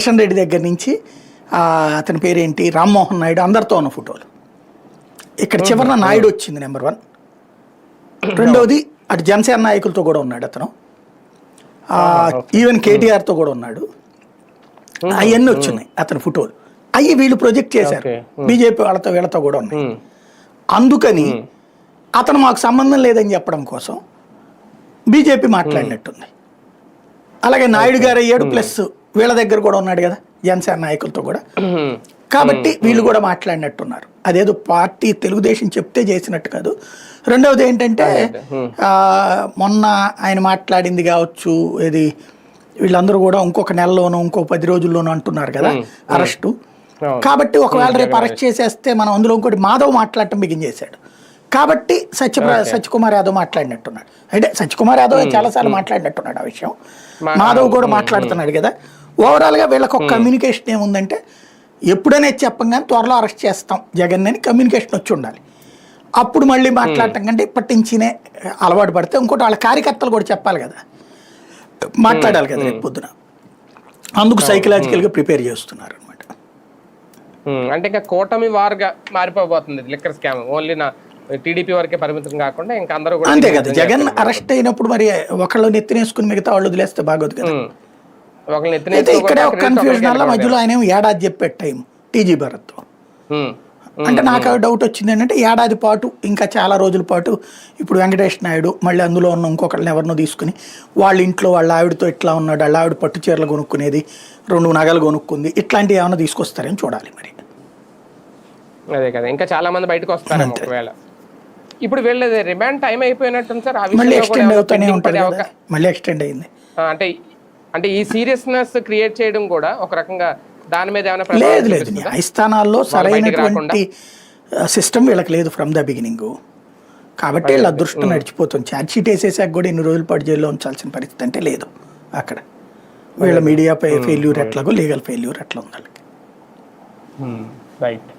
కిషన్ రెడ్డి దగ్గర నుంచి అతని పేరేంటి రామ్మోహన్ నాయుడు అందరితో ఉన్న ఫోటోలు. ఇక్కడ చివరిన నాయుడు వచ్చింది నెంబర్ 1. రెండవది అటు జనసేన నాయకులతో కూడా ఉన్నాడు అతను, ఈవెన్ కేటీఆర్తో కూడా ఉన్నాడు. అవన్నీ వచ్చినాయి అతని ఫోటోలు. అవి వీళ్ళు ప్రొజెక్ట్ చేశారు, బీజేపీ వాళ్ళతో వీళ్ళతో కూడా ఉన్నాయి. అందుకని అతను మాకు సంబంధం లేదని చెప్పడం కోసం బీజేపీ మాట్లాడినట్టుంది. అలాగే నాయుడు గారు అయ్యాడు, ప్లస్ వీళ్ళ దగ్గర కూడా ఉన్నాడు కదా జనసేన నాయకులతో కూడా, కాబట్టి వీళ్ళు కూడా మాట్లాడినట్టున్నారు. అదేదో పార్టీ తెలుగుదేశం చెప్తే చేసినట్టు కాదు. రెండవది ఏంటంటే మొన్న ఆయన మాట్లాడింది కావచ్చు, ఇది వీళ్ళందరూ కూడా ఇంకొక నెలలోనూ ఇంకో 10 రోజుల్లోనూ అంటున్నారు కదా అరెస్టు. కాబట్టి ఒకవేళ రేపు అరెస్ట్ చేసేస్తే మనం అందులో ఇంకోటి మాధవ్ మాట్లాడటం బిగిన్ చేశాడు. కాబట్టి సత్యకుమార్ యాదవ్ మాట్లాడినట్టున్నాడు. అంటే సత్యకుమార్ యాదవ్ చాలాసార్లు మాట్లాడినట్టున్నాడు ఆ విషయం. మాధవ్ కూడా మాట్లాడుతున్నాడు కదా. ఓవరాల్గా వీళ్ళకి ఒక కమ్యూనికేషన్ ఏముందంటే ఎప్పుడైనా చెప్పంగానే త్వరలో అరెస్ట్ చేస్తాం జగన్ అని కమ్యూనికేషన్ వచ్చి ఉండాలి. అప్పుడు మళ్ళీ మాట్లాడటం కంటే ఇప్పటి నుంచినే అలవాటు పడితే ఇంకోటి వాళ్ళ కార్యకర్తలు కూడా చెప్పాలి కదా, మాట్లాడాలి కదా రేపు పొద్దున. అందుకు సైకలాజికల్గా ప్రిపేర్ చేస్తున్నారు అనమాట. అంటే ఇంకా కూటమి వారుగా మారిపోబోతుంది లిక్కర్ స్కామ్. ఓన్లీ నా టీడీపీ వరకే పరిమితం కాకుండా ఇంకా అందరూ కూడా అంతే కదా. జగన్ అరెస్ట్ అయినప్పుడు మరి ఒకళ్ళు నెత్తినేసుకుని మిగతా వాళ్ళు వదిలేస్తే బాగోదు కదా. అయితే ఇక్కడ ఒక కన్ఫ్యూజన్ వల్ల మధ్యలో ఆయన ఏడాది చెప్పాడు టైం టీజీ భరత్. అంటే నాకు డౌట్ వచ్చింది ఏంటంటే ఏడాది పాటు ఇంకా చాలా రోజుల పాటు ఇప్పుడు వెంకటేష్ నాయుడు మళ్ళీ అందులో ఉన్న ఇంకొకళ్ళని ఎవరినో తీసుకుని వాళ్ళ ఇంట్లో వాళ్ళ ఆవిడతో ఇట్లా ఉన్నాడు, వాళ్ళ ఆవిడ పట్టు చీరలు కొనుక్కునేది, 2 నగలు కొనుక్కుంది, ఇట్లాంటివి ఏమైనా తీసుకొస్తారని చూడాలి మరి. అదే కదా, ఇంకా చాలా మంది బయటకు వస్తారు ఒకవేళ. ఇప్పుడు వీళ్ళది రిమాండ్ టైం అయిపోయినట్టుంది సార్. మళ్ళీ ఎక్స్టెండ్ అవుతానే ఉంటుంది, మళ్ళీ ఎక్స్టెండ్ అయింది. అంటే ఈ సీరియస్నెస్ క్రియేట్ చేయడం కూడా ఒక రకంగా దాని మీద ఏమైనా లేదు లేదు. న్యాయస్థానాల్లో సరైనటువంటి సిస్టమ్ వీళ్ళకి లేదు ఫ్రమ్ ద బిగినింగ్. కాబట్టి వీళ్ళ అదృష్టం నడిచిపోతుంది. ఛార్జ్ షీట్ వేసేసాక కూడా 2 రోజుల పాటు జైల్లో ఉంచాల్సిన పరిస్థితి అంటే లేదు అక్కడ. వీళ్ళ మీడియా ఫెయిల్యూర్ ఎట్లాగో లీగల్ ఫెయిల్యూర్ అట్లా ఉంది వాళ్ళకి. రైట్.